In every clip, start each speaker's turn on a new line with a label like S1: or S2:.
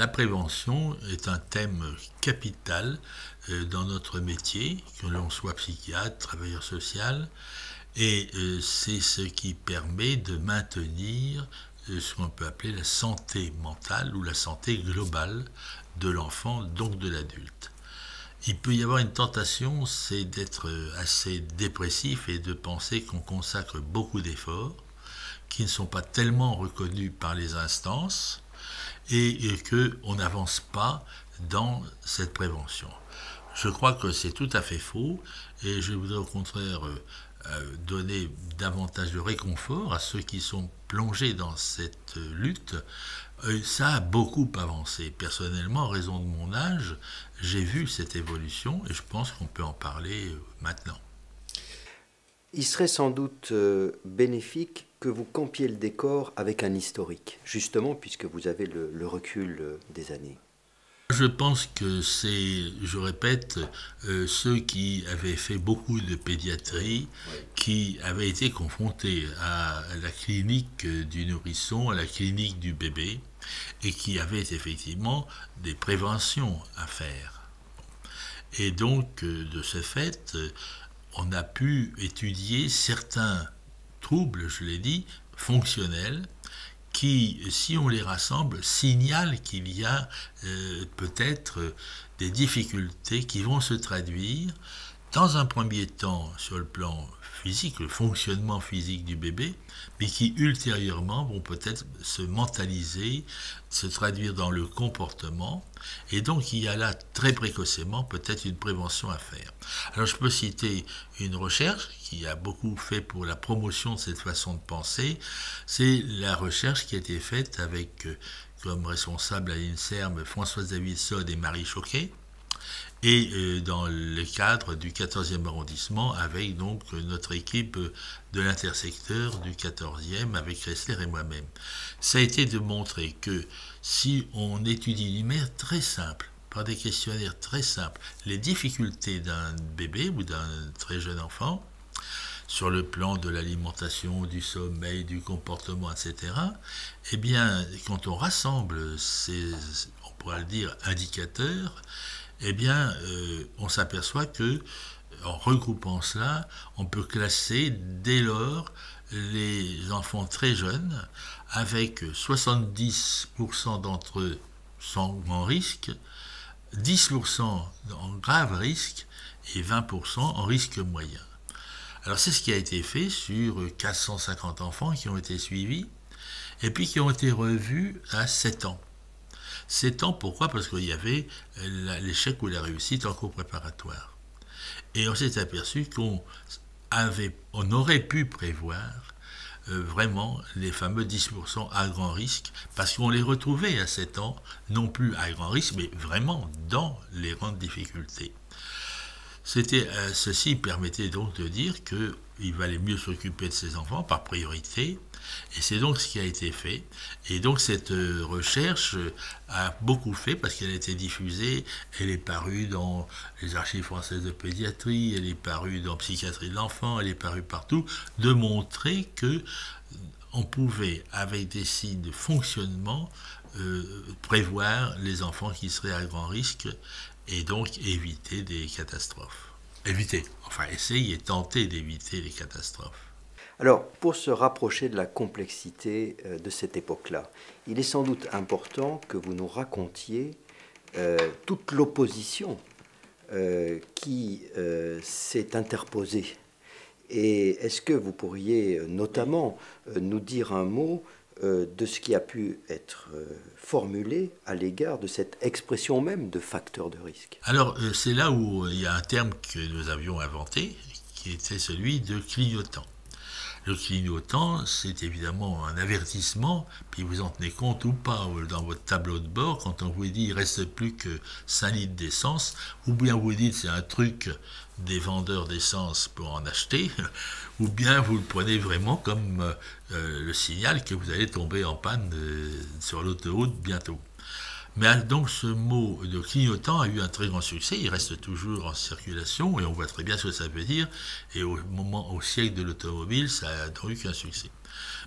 S1: La prévention est un thème capital dans notre métier, que l'on soit psychiatre, travailleur social, et c'est ce qui permet de maintenir ce qu'on peut appeler la santé mentale ou la santé globale de l'enfant, donc de l'adulte. Il peut y avoir une tentation, c'est d'être assez dépressif et de penser qu'on consacre beaucoup d'efforts qui ne sont pas tellement reconnus par les instances et qu'on n'avance pas dans cette prévention. Je crois que c'est tout à fait faux et je voudrais au contraire donner davantage de réconfort à ceux qui sont plongés dans cette lutte. Ça a beaucoup avancé. Personnellement, en raison de mon âge, j'ai vu cette évolution et je pense qu'on peut en parler maintenant.
S2: Il serait sans doute bénéfique que vous campiez le décor avec un historique, justement puisque vous avez le recul des années.
S1: Je pense que c'est, je répète, ceux qui avaient fait beaucoup de pédiatrie, qui avaient été confrontés à la clinique du nourrisson, à la clinique du bébé, et qui avaient effectivement des préventions à faire. Et donc, de ce fait, on a pu étudier certains troubles, je l'ai dit, fonctionnels, qui, si on les rassemble, signalent qu'il y a peut-être des difficultés qui vont se traduire, dans un premier temps, sur le plan physique, le fonctionnement physique du bébé, mais qui ultérieurement vont peut-être se mentaliser, se traduire dans le comportement, et donc il y a là très précocement peut-être une prévention à faire. Alors je peux citer une recherche qui a beaucoup fait pour la promotion de cette façon de penser, c'est la recherche qui a été faite avec comme responsable à l'INSERM Françoise Davidson et Marie Choquet, et dans le cadre du 14e arrondissement avec donc notre équipe de l'intersecteur du 14e avec Kressler et moi-même. Ça a été de montrer que si on étudie d'une manière très simple, par des questionnaires très simples, les difficultés d'un bébé ou d'un très jeune enfant, sur le plan de l'alimentation, du sommeil, du comportement, etc., eh bien, quand on rassemble ces, on pourrait le dire, indicateurs, eh bien, on s'aperçoit que, en regroupant cela, on peut classer dès lors les enfants très jeunes, avec 70% d'entre eux sans grand risque, 10% en grave risque et 20% en risque moyen. Alors c'est ce qui a été fait sur 450 enfants qui ont été suivis et puis qui ont été revus à 7 ans. 7 ans, pourquoi? Parce qu'il y avait l'échec ou la réussite en cours préparatoire. Et on s'est aperçu qu'on aurait pu prévoir vraiment les fameux 10% à grand risque, parce qu'on les retrouvait à 7 ans, non plus à grand risque, mais vraiment dans les grandes difficultés. Ceci permettait donc de dire qu'il valait mieux s'occuper de ses enfants par priorité, et c'est donc ce qui a été fait. Et donc cette recherche a beaucoup fait parce qu'elle a été diffusée, elle est parue dans les archives françaises de pédiatrie, elle est parue dans Psychiatrie de l'enfant, elle est parue partout, de montrer que on pouvait, avec des signes de fonctionnement, prévoir les enfants qui seraient à grand risque et donc éviter des catastrophes. Éviter, enfin essayer, tenter d'éviter les catastrophes.
S2: Alors, pour se rapprocher de la complexité de cette époque-là, il est sans doute important que vous nous racontiez toute l'opposition qui s'est interposée. Et est-ce que vous pourriez notamment nous dire un mot de ce qui a pu être formulé à l'égard de cette expression même de facteur de risque?
S1: Alors, c'est là où il y a un terme que nous avions inventé, qui était celui de clignotant. Le clignotant, c'est évidemment un avertissement, puis vous en tenez compte ou pas dans votre tableau de bord, quand on vous dit il ne reste plus que 5 litres d'essence, ou bien vous dites c'est un truc des vendeurs d'essence pour en acheter, ou bien vous le prenez vraiment comme le signal que vous allez tomber en panne sur l'autoroute bientôt. Mais donc ce mot de clignotant a eu un très grand succès, il reste toujours en circulation et on voit très bien ce que ça veut dire, et au siècle de l'automobile, ça n'a eu qu'un succès.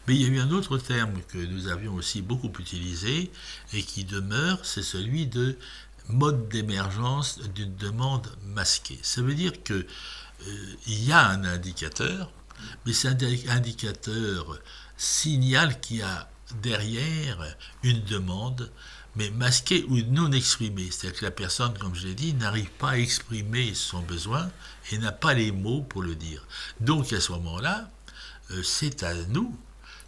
S1: Mais il y a eu un autre terme que nous avions aussi beaucoup utilisé et qui demeure, c'est celui de mode d'émergence d'une demande masquée. Ça veut dire que il y a un indicateur, mais cet indicateur signale qu'il y a derrière une demande, mais masquée ou non exprimée. C'est-à-dire que la personne, comme je l'ai dit, n'arrive pas à exprimer son besoin et n'a pas les mots pour le dire. Donc à ce moment-là, c'est à nous,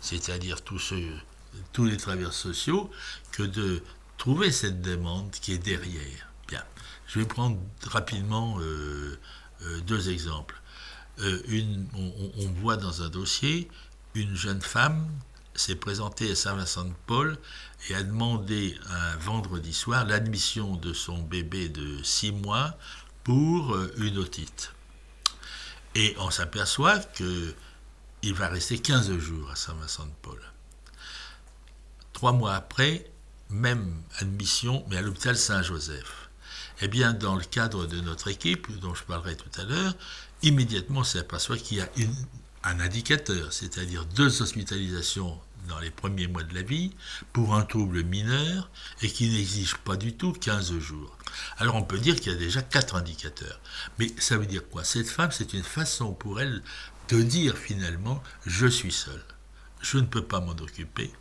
S1: c'est-à-dire tous les travailleurs sociaux, que de trouver cette demande qui est derrière. Bien, je vais prendre rapidement deux exemples. On voit dans un dossier une jeune femme s'est présentée à Saint-Vincent-de-Paul et a demandé un vendredi soir l'admission de son bébé de 6 mois pour une otite. Et on s'aperçoit qu'il va rester 15 jours à Saint-Vincent-de-Paul. 3 mois après, même admission, mais à l'hôpital Saint-Joseph. Eh bien, dans le cadre de notre équipe, dont je parlerai tout à l'heure, immédiatement on s'aperçoit qu'il y a un indicateur, c'est-à-dire 2 hospitalisations dans les premiers mois de la vie pour un trouble mineur et qui n'exige pas du tout 15 jours. Alors on peut dire qu'il y a déjà 4 indicateurs. Mais ça veut dire quoi? Cette femme, c'est une façon pour elle de dire finalement « je suis seule, je ne peux pas m'en occuper ».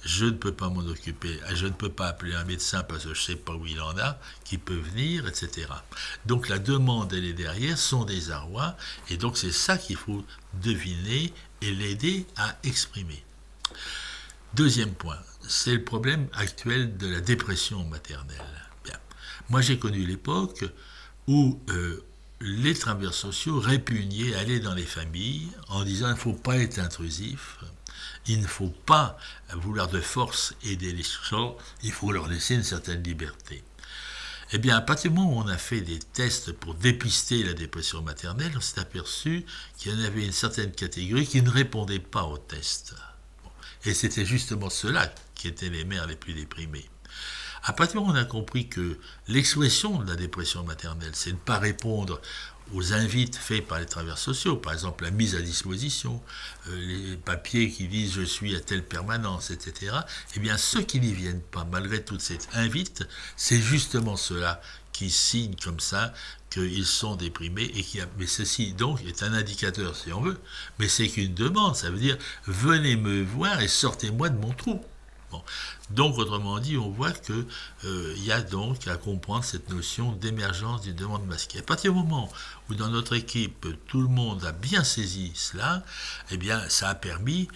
S1: Je ne peux pas m'en occuper, je ne peux pas appeler un médecin parce que je ne sais pas où il en a, qui peut venir, etc. Donc la demande, elle est derrière, son désarroi, et donc c'est ça qu'il faut deviner et l'aider à exprimer. Deuxième point, c'est le problème actuel de la dépression maternelle. Bien. Moi j'ai connu l'époque où les travailleurs sociaux répugnaient à aller dans les familles en disant il ne faut pas être intrusif. Il ne faut pas vouloir de force aider les gens, il faut leur laisser une certaine liberté. Eh bien, à partir du moment où on a fait des tests pour dépister la dépression maternelle, on s'est aperçu qu'il y en avait une certaine catégorie qui ne répondait pas aux tests. Bon. Et c'était justement ceux-là qui étaient les mères les plus déprimées. À partir du moment où on a compris que l'expression de la dépression maternelle, c'est ne pas répondre aux invites faits par les travailleurs sociaux, par exemple la mise à disposition, les papiers qui disent je suis à telle permanence, etc. Eh bien ceux qui n'y viennent pas, malgré toute cette invite, c'est justement ceux-là qui signent comme ça qu'ils sont déprimés et mais ceci donc est un indicateur si on veut, mais c'est qu'une demande, ça veut dire venez me voir et sortez-moi de mon trou. Bon. Donc, autrement dit, on voit qu'il y a donc à comprendre cette notion d'émergence d'une demande masquée. À partir du moment où dans notre équipe, tout le monde a bien saisi cela, eh bien, ça a permis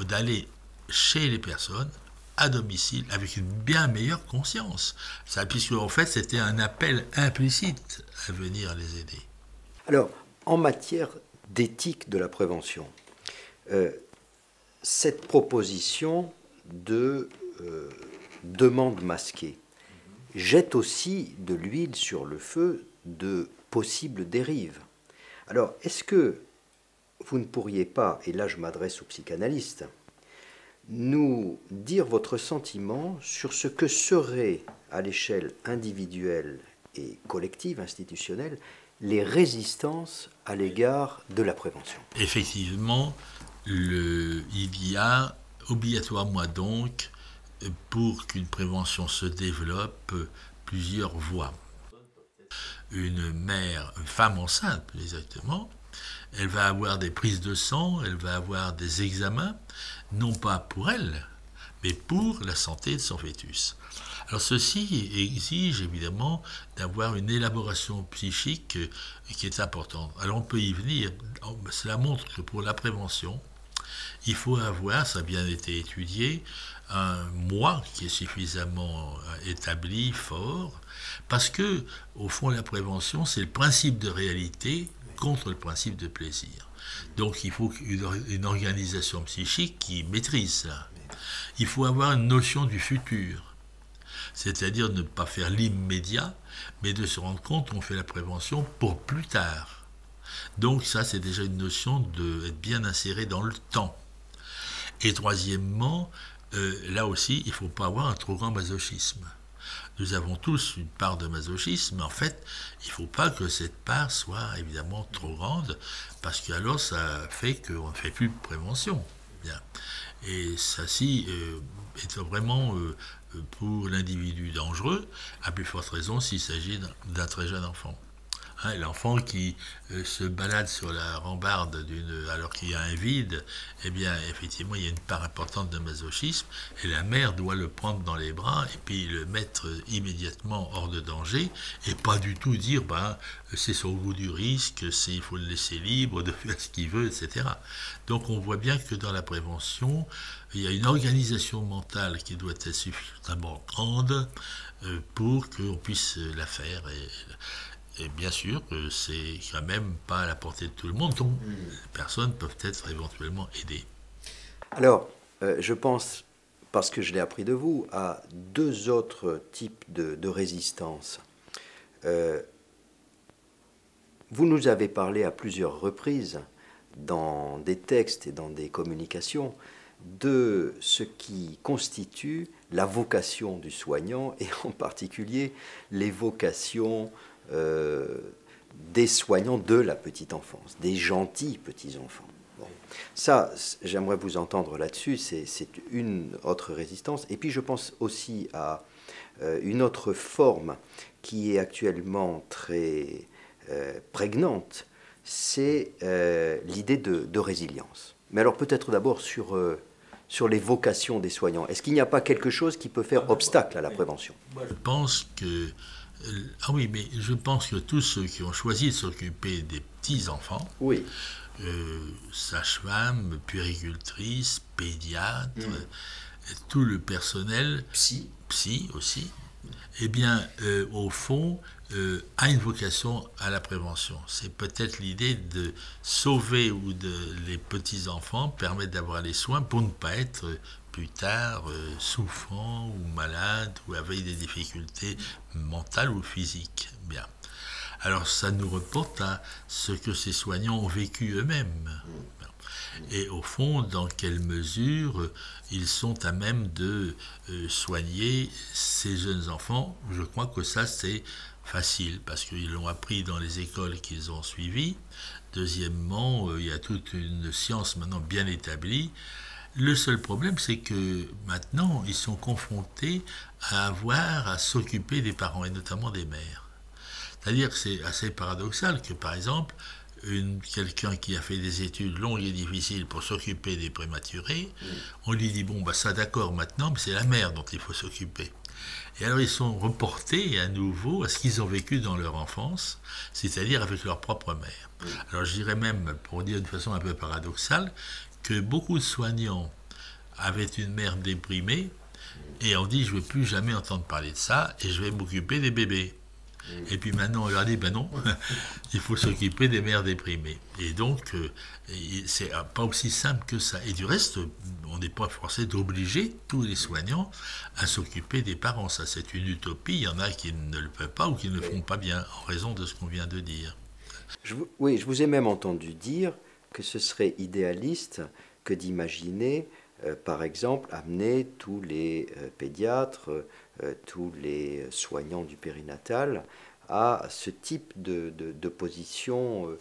S1: d'aller chez les personnes, à domicile, avec une bien meilleure conscience. Ça, puisque, en fait, c'était un appel implicite à venir les aider.
S2: Alors, en matière d'éthique de la prévention, cette proposition de demande masquée jette aussi de l'huile sur le feu de possibles dérives. Alors, est-ce que vous ne pourriez pas, et là je m'adresse aux psychanalystes, nous dire votre sentiment sur ce que serait, à l'échelle individuelle et collective, institutionnelle, les résistances à l'égard de la prévention?
S1: Effectivement, il y a obligatoirement donc, pour qu'une prévention se développe, plusieurs voies. Une mère, une femme enceinte exactement, elle va avoir des prises de sang, elle va avoir des examens, non pas pour elle, mais pour la santé de son fœtus. Alors ceci exige évidemment d'avoir une élaboration psychique qui est importante. Alors on peut y venir, cela montre que pour la prévention, il faut avoir, ça a bien été étudié, un moi qui est suffisamment établi, fort, parce que, au fond, la prévention, c'est le principe de réalité contre le principe de plaisir. Donc il faut une organisation psychique qui maîtrise ça. Il faut avoir une notion du futur, c'est-à-dire ne pas faire l'immédiat, mais de se rendre compte qu'on fait la prévention pour plus tard. Donc ça, c'est déjà une notion d'être bien inséré dans le temps. Et troisièmement, là aussi, il ne faut pas avoir un trop grand masochisme. Nous avons tous une part de masochisme, mais en fait, il ne faut pas que cette part soit évidemment trop grande, parce que alors ça fait qu'on ne fait plus de prévention. Bien. Et ceci est vraiment pour l'individu dangereux, à plus forte raison s'il s'agit d'un très jeune enfant. Hein, l'enfant qui se balade sur la rambarde alors qu'il y a un vide, eh bien, effectivement, il y a une part importante de masochisme, et la mère doit le prendre dans les bras et puis le mettre immédiatement hors de danger, et pas du tout dire, c'est son goût du risque, il faut le laisser libre de faire ce qu'il veut, etc. Donc, on voit bien que dans la prévention, il y a une organisation mentale qui doit être suffisamment grande pour qu'on puisse la faire. Et bien sûr que c'est quand même pas à la portée de tout le monde, donc les personnes peuvent être éventuellement aidées.
S2: Alors, je pense, parce que je l'ai appris de vous, à deux autres types de résistance. Vous nous avez parlé à plusieurs reprises, dans des textes et dans des communications, de ce qui constitue la vocation du soignant, et en particulier les vocations des soignants de la petite enfance, des gentils petits-enfants. Bon. Ça, j'aimerais vous entendre là-dessus, c'est une autre résistance. Et puis je pense aussi à une autre forme qui est actuellement très prégnante, c'est l'idée de résilience. Mais alors peut-être d'abord sur les vocations des soignants. Est-ce qu'il n'y a pas quelque chose qui peut faire obstacle à la prévention?
S1: Je pense que je pense que tous ceux qui ont choisi de s'occuper des petits-enfants,
S2: oui.
S1: Sages-femmes, puéricultrices, pédiatres, tout le personnel, psy aussi, eh bien, au fond, a une vocation à la prévention. C'est peut-être l'idée de sauver les petits-enfants, permettre d'avoir les soins pour ne pas être plus tard souffrant ou malade ou avec des difficultés mentales ou physiques. Bien. Alors ça nous reporte à ce que ces soignants ont vécu eux-mêmes. Et au fond, dans quelle mesure ils sont à même de soigner ces jeunes enfants. Je crois que ça c'est facile, parce qu'ils l'ont appris dans les écoles qu'ils ont suivies. Deuxièmement, il y a toute une science maintenant bien établie. Le seul problème, c'est que maintenant, ils sont confrontés à s'occuper des parents, et notamment des mères. C'est-à-dire que c'est assez paradoxal que, par exemple, quelqu'un qui a fait des études longues et difficiles pour s'occuper des prématurés, on lui dit, ça d'accord maintenant, mais c'est la mère dont il faut s'occuper. Et alors ils sont reportés à nouveau à ce qu'ils ont vécu dans leur enfance, c'est-à-dire avec leur propre mère. Alors je dirais même, pour dire de façon un peu paradoxale, que beaucoup de soignants avaient une mère déprimée et ont dit je ne veux plus jamais entendre parler de ça et je vais m'occuper des bébés. Et puis maintenant on leur dit non, il faut s'occuper des mères déprimées. Et donc c'est pas aussi simple que ça. Et du reste, on n'est pas forcé d'obliger tous les soignants à s'occuper des parents. Ça c'est une utopie, il y en a qui ne le peuvent pas ou qui ne le font pas bien en raison de ce qu'on vient de dire.
S2: Je vous ai même entendu dire que ce serait idéaliste que d'imaginer, par exemple, amener tous les pédiatres, tous les soignants du périnatal à ce type de position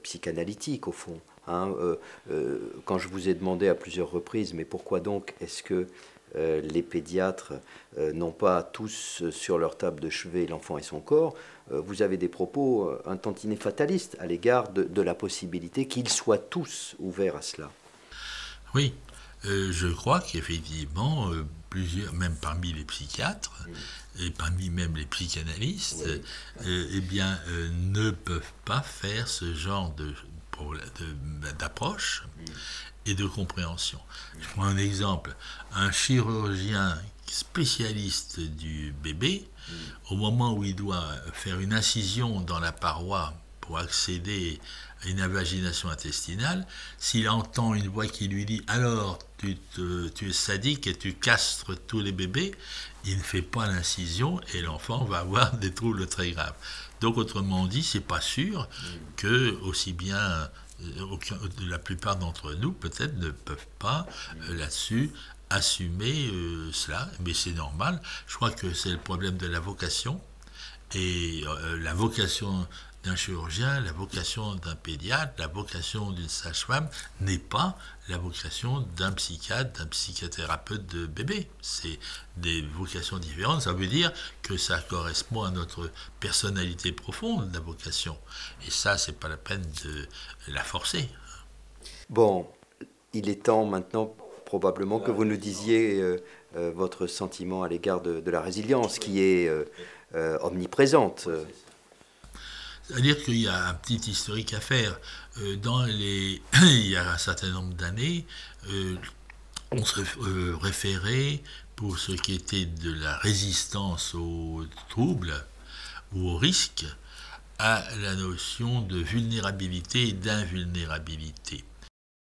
S2: psychanalytique, au fond. Quand je vous ai demandé à plusieurs reprises, mais pourquoi donc est-ce que les pédiatres n'ont pas tous sur leur table de chevet l'enfant et son corps, vous avez des propos un tantinet fatalistes à l'égard de la possibilité qu'ils soient tous ouverts à cela.
S1: Oui, je crois qu'effectivement, plusieurs, même parmi les psychiatres, et parmi même les psychanalystes, ne peuvent pas faire ce genre d'approche et de compréhension. Je prends un exemple. Un chirurgien spécialiste du bébé, au moment où il doit faire une incision dans la paroi pour accéder à une invagination intestinale, s'il entend une voix qui lui dit « alors, tu es sadique et tu castres tous les bébés », il ne fait pas l'incision et l'enfant va avoir des troubles très graves. Donc, autrement dit, c'est pas sûr que, aussi bien, la plupart d'entre nous, peut-être, ne peuvent pas, là-dessus, assumer cela, mais c'est normal. Je crois que c'est le problème de la vocation. Et la vocation d'un chirurgien, la vocation d'un pédiatre, la vocation d'une sage-femme n'est pas la vocation d'un psychiatre, d'un psychothérapeute de bébé. C'est des vocations différentes. Ça veut dire que ça correspond à notre personnalité profonde, la vocation. Et ça, c'est pas la peine de la forcer.
S2: Bon, il est temps maintenant probablement que vous nous disiez votre sentiment à l'égard de la résilience qui est omniprésente.
S1: C'est-à-dire qu'il y a un petit historique à faire. Il y a un certain nombre d'années, on se référait, pour ce qui était de la résistance aux troubles ou aux risques, à la notion de vulnérabilité et d'invulnérabilité.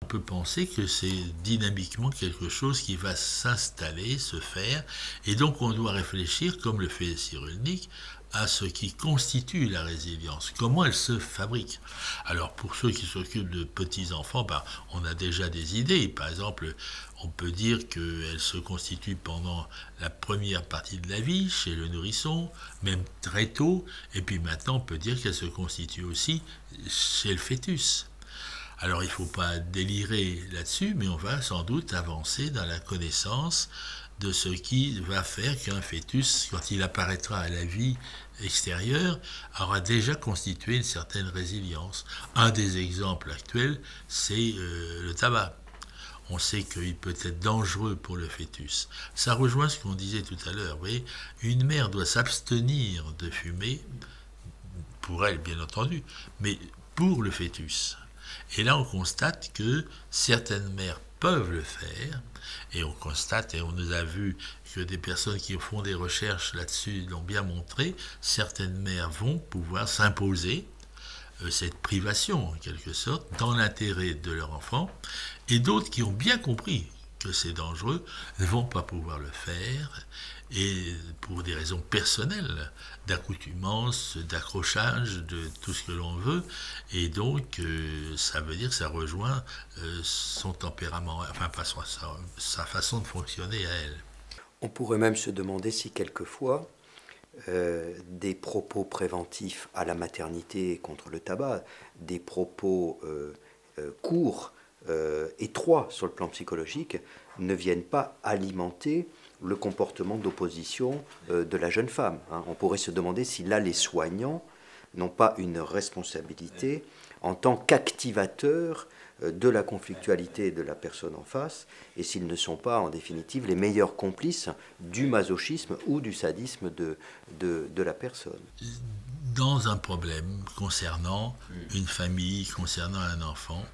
S1: On peut penser que c'est dynamiquement quelque chose qui va s'installer, se faire, et donc on doit réfléchir, comme le fait Cyrulnik, à ce qui constitue la résilience, comment elle se fabrique. Alors pour ceux qui s'occupent de petits-enfants, on a déjà des idées. Par exemple, on peut dire qu'elle se constitue pendant la première partie de la vie, chez le nourrisson, même très tôt, et puis maintenant on peut dire qu'elle se constitue aussi chez le fœtus. Alors il ne faut pas délirer là-dessus, mais on va sans doute avancer dans la connaissance de ce qui va faire qu'un fœtus, quand il apparaîtra à la vie extérieure, aura déjà constitué une certaine résilience. Un des exemples actuels, c'est le tabac. On sait qu'il peut être dangereux pour le fœtus. Ça rejoint ce qu'on disait tout à l'heure. Vous voyez, une mère doit s'abstenir de fumer, pour elle bien entendu, mais pour le fœtus. Et là, on constate que certaines mères peuvent le faire, et on constate, et on nous a vu que des personnes qui font des recherches là-dessus l'ont bien montré, certaines mères vont pouvoir s'imposer cette privation, en quelque sorte, dans l'intérêt de leur enfant, et d'autres qui ont bien compris que c'est dangereux ne vont pas pouvoir le faire, et pour des raisons personnelles, d'accoutumance, d'accrochage, de tout ce que l'on veut, et donc ça veut dire que ça rejoint son tempérament, enfin pas sa façon de fonctionner à elle.
S2: On pourrait même se demander si quelquefois des propos préventifs à la maternité contre le tabac, des propos courts, étroits sur le plan psychologique, ne viennent pas alimenter le comportement d'opposition de la jeune femme. On pourrait se demander si là les soignants n'ont pas une responsabilité en tant qu'activateurs de la conflictualité de la personne en face, et s'ils ne sont pas en définitive les meilleurs complices du masochisme ou du sadisme de la personne.
S1: Dans un problème concernant une famille, concernant un enfant,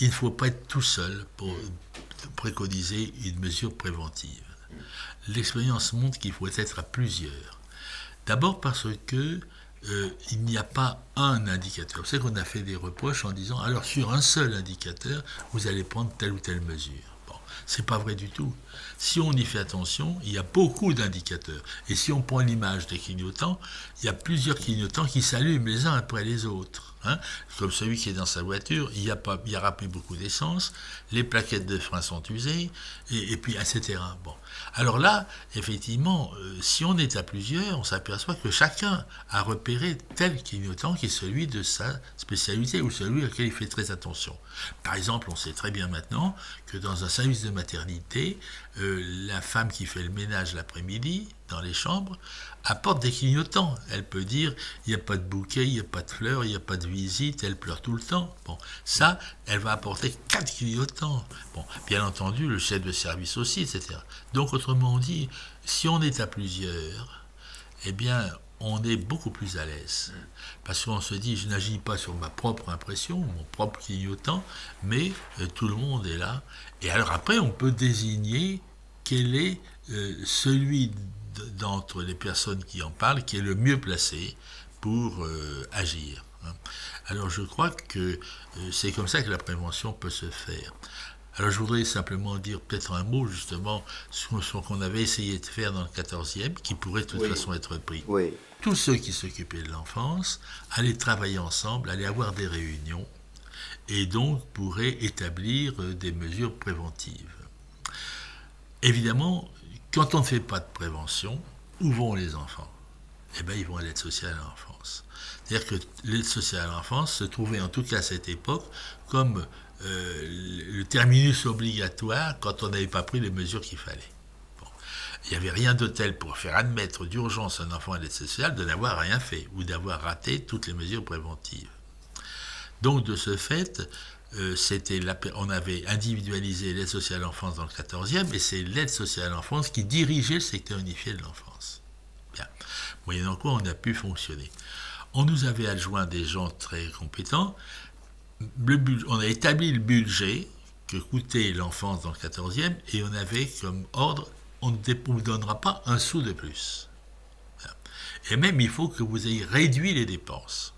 S1: il ne faut pas être tout seul pour préconiser une mesure préventive. L'expérience montre qu'il faut être à plusieurs. D'abord parce que il n'y a pas un indicateur. Vous savez qu'on a fait des reproches en disant alors sur un seul indicateur, vous allez prendre telle ou telle mesure. Bon, c'est pas vrai du tout. Si on y fait attention, il y a beaucoup d'indicateurs. Et si on prend l'image des clignotants, il y a plusieurs clignotants qui s'allument les uns après les autres. Comme celui qui est dans sa voiture, il n'y aura plus beaucoup d'essence, les plaquettes de frein sont usées, et puis etc. Bon. Alors là, effectivement, si on est à plusieurs, on s'aperçoit que chacun a repéré tel clignotant qui est celui de sa spécialité ou celui auquel il fait très attention. Par exemple, on sait très bien maintenant que dans un service de maternité, la femme qui fait le ménage l'après-midi dans les chambres apporte des clignotants. Elle peut dire il n'y a pas de bouquet, il n'y a pas de fleurs, il n'y a pas de visite, elle pleure tout le temps. Bon, ça, elle va apporter 4 clignotants. Bon, bien entendu, le chef de service aussi, etc. Donc, autrement dit, si on est à plusieurs, eh bien, on est beaucoup plus à l'aise. Parce qu'on se dit, je n'agis pas sur ma propre impression, mon propre clignotant, mais tout le monde est là. Et alors après, on peut désigner quel est celui d'entre les personnes qui en parlent qui est le mieux placé pour agir. Alors je crois que c'est comme ça que la prévention peut se faire. Alors je voudrais simplement dire peut-être un mot justement sur ce qu'on avait essayé de faire dans le 14e, qui pourrait de toute façon être pris.
S2: Oui.
S1: Tous ceux qui s'occupaient de l'enfance allaient travailler ensemble, allaient avoir des réunions, et donc pourraient établir des mesures préventives. Évidemment, quand on ne fait pas de prévention, où vont les enfants? eh ben, ils vont à l'aide sociale à l'enfance. C'est-à-dire que l'aide sociale à l'enfance se trouvait, en tout cas à cette époque, comme le terminus obligatoire quand on n'avait pas pris les mesures qu'il fallait. Bon. Il n'y avait rien de tel pour faire admettre d'urgence un enfant à l'aide sociale de n'avoir rien fait ou d'avoir raté toutes les mesures préventives. Donc de ce fait, on avait individualisé l'aide sociale à l'enfance dans le 14e, et c'est l'aide sociale à l'enfance qui dirigeait le secteur unifié de l'enfance. Bien. Moyennant quoi on a pu fonctionner. On nous avait adjoint des gens très compétents. On a établi le budget que coûtait l'enfance dans le 14e, et on avait comme ordre, on ne vous donnera pas un sou de plus. Bien. Et même il faut que vous ayez réduit les dépenses.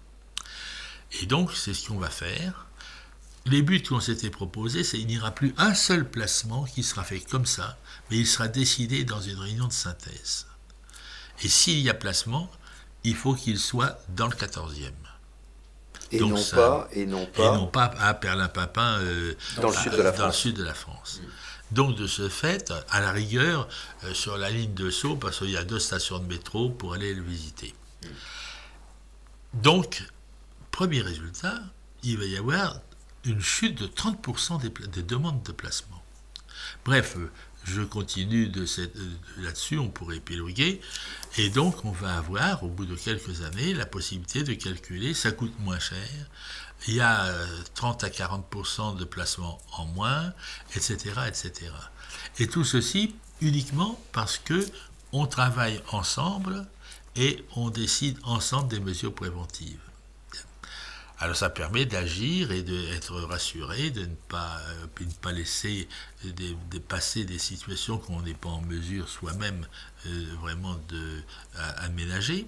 S1: Et donc c'est ce qu'on va faire. Les buts qu'on s'était proposés, c'est qu'il n'y aura plus un seul placement qui sera fait comme ça, mais il sera décidé dans une réunion de synthèse. Et s'il y a placement, il faut qu'il soit dans le 14e.
S2: Et
S1: donc
S2: non pas
S1: à Perlimpinpin
S2: dans le
S1: sud de la France. Donc de ce fait, à la rigueur, sur la ligne de Sceaux, parce qu'il y a 2 stations de métro pour aller le visiter. Donc, premier résultat, il va y avoir une chute de 30% des demandes de placement. Bref, je continue là-dessus, on pourrait épiloguer, et donc on va avoir, au bout de quelques années, la possibilité de calculer, ça coûte moins cher, il y a 30 à 40% de placements en moins, etc., etc. Et tout ceci uniquement parce que on travaille ensemble et on décide ensemble des mesures préventives. Alors ça permet d'agir et d'être rassuré, de ne pas laisser passer des situations qu'on n'est pas en mesure soi-même vraiment d'aménager.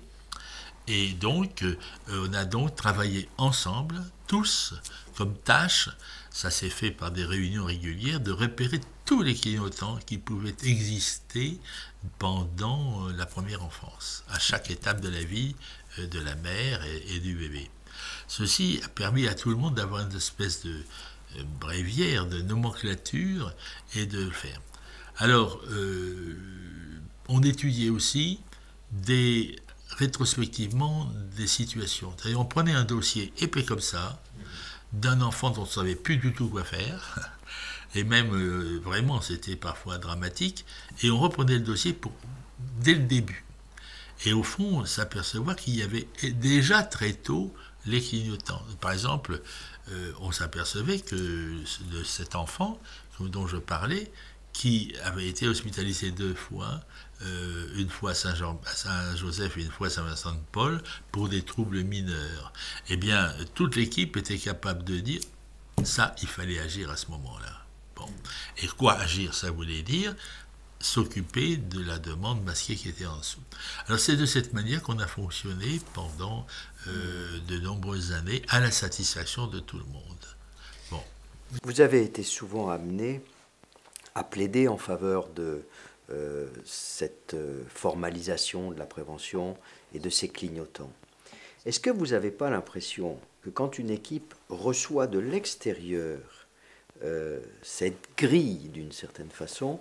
S1: Et donc, on a donc travaillé ensemble, tous, comme tâche, ça s'est fait par des réunions régulières, de repérer tous les clignotants qui pouvaient exister pendant la première enfance, à chaque étape de la vie de la mère et du bébé. Ceci a permis à tout le monde d'avoir une espèce de bréviaire, de nomenclature et de le faire. Alors, on étudiait aussi rétrospectivement des situations. C'est-à-dire, on prenait un dossier épais comme ça, d'un enfant dont on ne savait plus du tout quoi faire, et même vraiment c'était parfois dramatique, et on reprenait le dossier dès le début. Et au fond, on s'apercevait qu'il y avait déjà très tôt les clignotants. Par exemple, on s'apercevait que de cet enfant dont je parlais, qui avait été hospitalisé 2 fois, une fois à Saint-Joseph et une fois à Saint-Vincent-de-Paul, pour des troubles mineurs, eh bien, toute l'équipe était capable de dire ça, il fallait agir à ce moment-là. Bon. Et quoi agir, ça voulait dire s'occuper de la demande masquée qui était en dessous. Alors c'est de cette manière qu'on a fonctionné pendant de nombreuses années à la satisfaction de tout le monde. Bon.
S2: Vous avez été souvent amené à plaider en faveur de cette formalisation de la prévention et de ces clignotants. Est-ce que vous n'avez pas l'impression que quand une équipe reçoit de l'extérieur cette grille d'une certaine façon,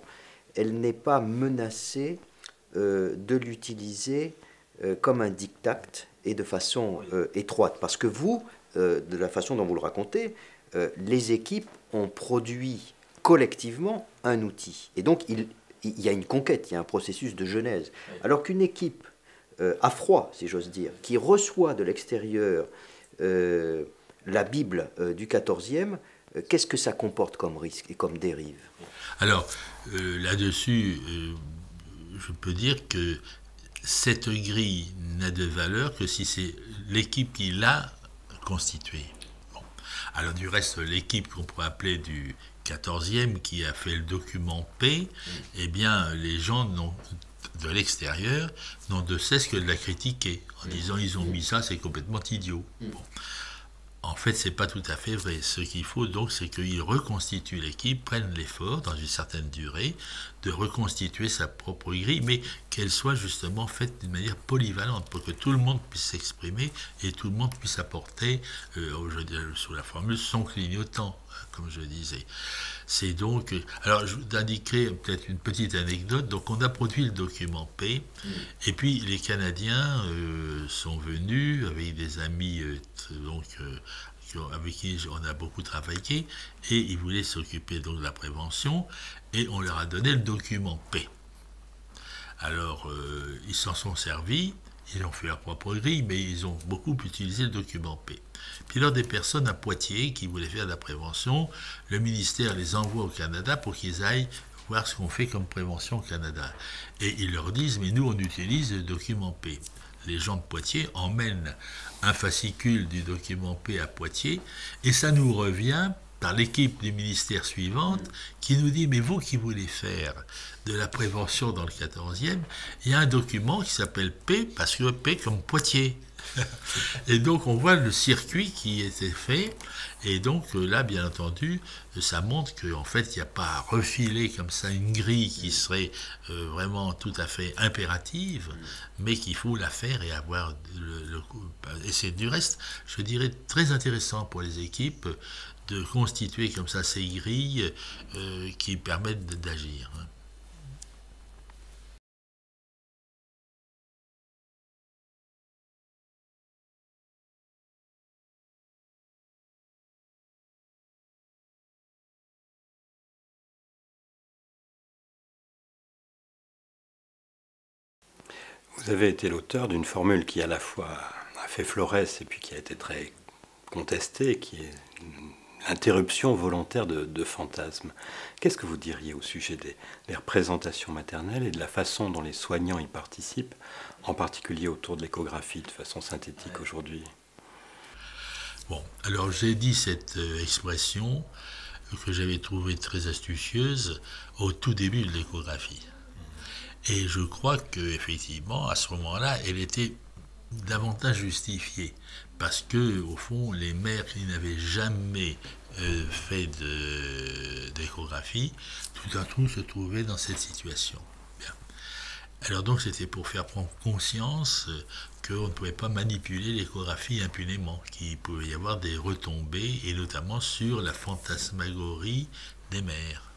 S2: elle n'est pas menacée de l'utiliser comme un diktat et de façon étroite? Parce que vous, de la façon dont vous le racontez, les équipes ont produit collectivement un outil. Et donc, il y a une conquête, il y a un processus de genèse. Alors qu'une équipe à froid, si j'ose dire, qui reçoit de l'extérieur la Bible du 14e, qu'est-ce que ça comporte comme risque et comme dérive?
S1: Alors, là-dessus, je peux dire que cette grille n'a de valeur que si c'est l'équipe qui l'a constituée. Bon. Alors, du reste, l'équipe qu'on pourrait appeler du 14e, qui a fait le document P, eh bien, les gens de l'extérieur n'ont de cesse que de la critiquer, en disant ils ont mis ça, c'est complètement idiot. Bon. En fait, ce n'est pas tout à fait vrai. Ce qu'il faut donc, c'est qu'ils reconstituent l'équipe, prennent l'effort, dans une certaine durée, de reconstituer sa propre grille, mais qu'elle soit justement faite d'une manière polyvalente, pour que tout le monde puisse s'exprimer et tout le monde puisse apporter, je dirais sous la formule, son clignotant. comme je disais. C'est donc... Alors, je vous indiquerai peut-être une petite anecdote. Donc, on a produit le document P, et puis les Canadiens sont venus avec des amis avec qui on a beaucoup travaillé, et ils voulaient s'occuper donc de la prévention, et on leur a donné le document P. Alors, ils s'en sont servis, ils ont fait leur propre grille, mais ils ont beaucoup utilisé le document P. Puis lors des personnes à Poitiers qui voulaient faire de la prévention, le ministère les envoie au Canada pour qu'ils aillent voir ce qu'on fait comme prévention au Canada. Et ils leur disent, mais nous on utilise le document P. Les gens de Poitiers emmènent un fascicule du document P à Poitiers, et ça nous revient par l'équipe du ministère suivante qui nous dit, mais vous qui voulez faire de la prévention dans le 14e, il y a un document qui s'appelle P, parce que P comme Poitiers. Et donc on voit le circuit qui était fait, et donc là bien entendu ça montre qu'en fait il n'y a pas à refiler comme ça une grille qui serait vraiment tout à fait impérative, mais qu'il faut la faire et avoir et c'est du reste, je dirais, très intéressant pour les équipes de constituer comme ça ces grilles qui permettent d'agir.
S3: Vous avez été l'auteur d'une formule qui à la fois a fait florès et puis qui a été très contestée, qui est l'interruption volontaire de fantasmes. Qu'est-ce que vous diriez au sujet des représentations maternelles et de la façon dont les soignants y participent, en particulier autour de l'échographie de façon synthétique aujourd'hui?
S1: Bon, alors j'ai dit cette expression que j'avais trouvée très astucieuse au tout début de l'échographie. Et je crois qu'effectivement, à ce moment-là, elle était davantage justifiée. Parce que, au fond, les mères qui n'avaient jamais fait d'échographie, tout à coup se trouvaient dans cette situation. Bien. Alors donc, c'était pour faire prendre conscience qu'on ne pouvait pas manipuler l'échographie impunément, qu'il pouvait y avoir des retombées, et notamment sur la fantasmagorie des mères.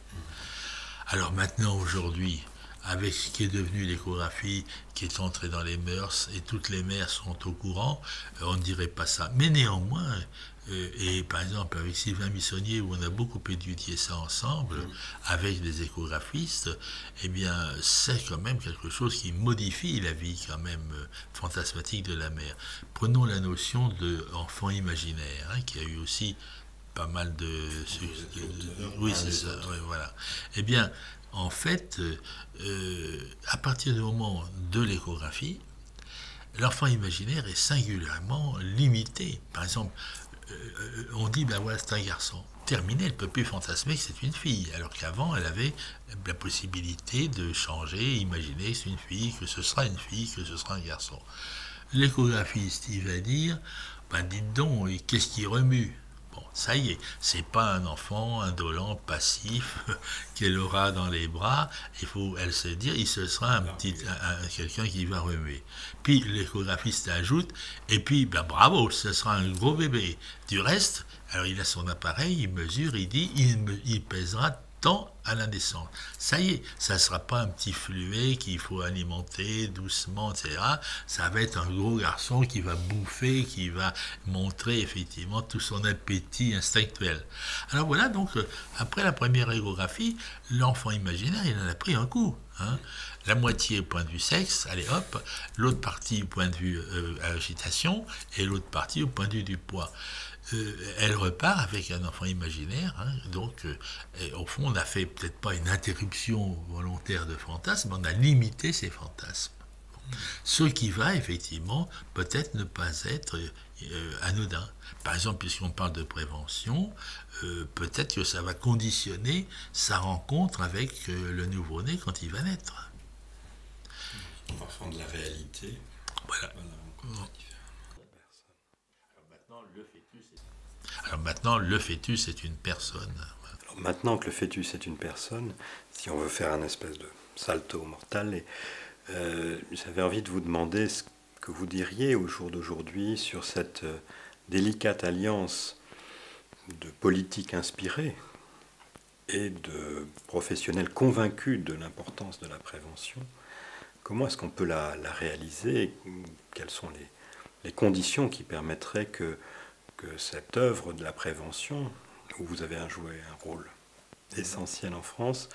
S1: Alors maintenant, aujourd'hui, avec ce qui est devenu l'échographie, qui est entrée dans les mœurs, et toutes les mères sont au courant, on ne dirait pas ça. Mais néanmoins, et par exemple avec Sylvain Missonnier, où on a beaucoup étudié ça ensemble, avec des échographistes, eh bien, c'est quand même quelque chose qui modifie la vie quand même fantasmatique de la mère. Prenons la notion d'enfant imaginaire, hein, qui a eu aussi pas mal de... Oui, c'est ça, ouais, voilà. Eh bien, en fait, à partir du moment de l'échographie, l'enfant imaginaire est singulièrement limité. Par exemple, on dit, ben voilà, c'est un garçon. Terminé, elle ne peut plus fantasmer que c'est une fille, alors qu'avant, elle avait la possibilité de changer, imaginer que c'est une fille, que ce sera une fille, que ce sera un garçon. L'échographiste, il va dire, ben dites donc, qu'est-ce qui remue? Bon, ça y est, c'est pas un enfant indolent, passif, qu'elle aura dans les bras. Elle se dit, ce sera quelqu'un qui va remuer. Puis l'échographiste ajoute, et puis, ben bravo, ce sera un gros bébé. Du reste, alors il a son appareil, il mesure, il dit, il pèsera tant à la naissance. Ça y est, ça ne sera pas un petit fluet qu'il faut alimenter doucement, etc. Ça va être un gros garçon qui va bouffer, qui va montrer effectivement tout son appétit instinctuel. Alors voilà, donc après la première échographie, l'enfant imaginaire, il en a pris un coup. Hein. La moitié au point de vue sexe, allez hop, l'autre partie au point de vue agitation, et l'autre partie au point de vue du poids. Elle repart avec un enfant imaginaire, hein, donc au fond on n'a fait peut-être pas une interruption volontaire de fantasmes, mais on a limité ces fantasmes. Ce qui va effectivement peut-être ne pas être anodin. Par exemple, puisqu'on parle de prévention, peut-être que ça va conditionner sa rencontre avec le nouveau-né quand il va naître.
S3: Enfant de la réalité.
S1: Voilà. Alors maintenant, le fœtus est une personne.
S3: Alors maintenant que le fœtus est une personne, si on veut faire un espèce de salto mortal, j'avais envie de vous demander ce que vous diriez au jour d'aujourd'hui sur cette délicate alliance de politiques inspirées et de professionnels convaincus de l'importance de la prévention, comment est-ce qu'on peut la réaliser? Quelles sont les conditions qui permettraient que cette œuvre de la prévention, où vous avez joué un rôle essentiel en France,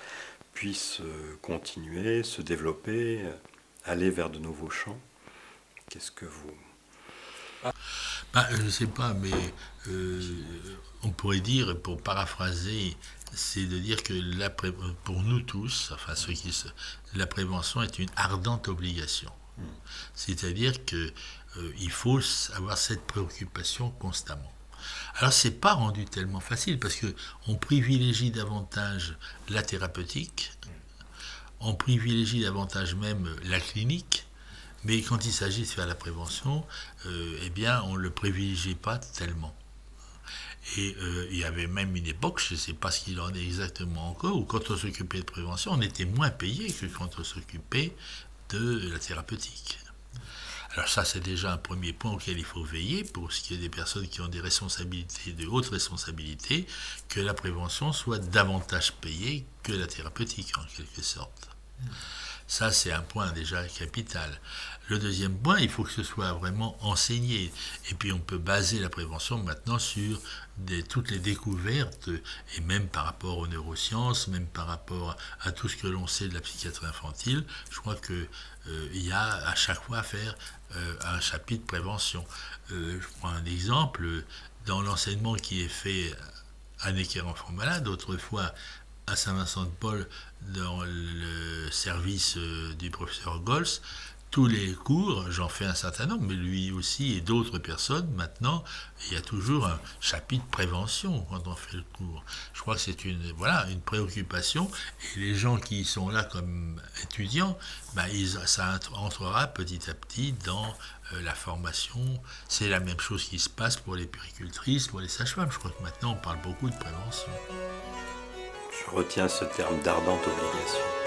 S3: puisse continuer, se développer, aller vers de nouveaux champs? Qu'est-ce que vous...
S1: Je ne sais pas, mais on pourrait dire, pour paraphraser, c'est de dire que pour nous tous, enfin la prévention est une ardente obligation. C'est-à-dire qu'il faut avoir cette préoccupation constamment. Alors c'est pas rendu tellement facile parce qu'on privilégie davantage la thérapeutique, on privilégie davantage même la clinique, mais quand il s'agit de faire la prévention, eh bien on ne le privilégie pas tellement. Et il y avait même une époque, je ne sais pas ce qu'il en est exactement encore, où quand on s'occupait de prévention, on était moins payé que quand on s'occupait de la thérapeutique. Alors ça, c'est déjà un premier point auquel il faut veiller pour ce qui est des personnes qui ont des responsabilités, de hautes responsabilités, que la prévention soit davantage payée que la thérapeutique, en quelque sorte. Ça, c'est un point déjà capital. Le deuxième point, il faut que ce soit vraiment enseigné. Et puis, on peut baser la prévention maintenant sur toutes les découvertes, et même par rapport aux neurosciences, même par rapport à tout ce que l'on sait de la psychiatrie infantile. Je crois qu'il y a à chaque fois à faire un chapitre prévention. Je prends un exemple. Dans l'enseignement qui est fait à Necker Enfants Malades, autrefois à Saint-Vincent-de-Paul, dans le service du professeur Gols, tous les cours, j'en fais un certain nombre, mais lui aussi et d'autres personnes, maintenant, il y a toujours un chapitre prévention quand on fait le cours. Je crois que c'est une préoccupation, et les gens qui sont là comme étudiants, ça entrera petit à petit dans la formation. C'est la même chose qui se passe pour les puéricultrices, pour les sages-femmes. Je crois que maintenant on parle beaucoup de prévention.
S3: Je retiens ce terme d'ardente obligation.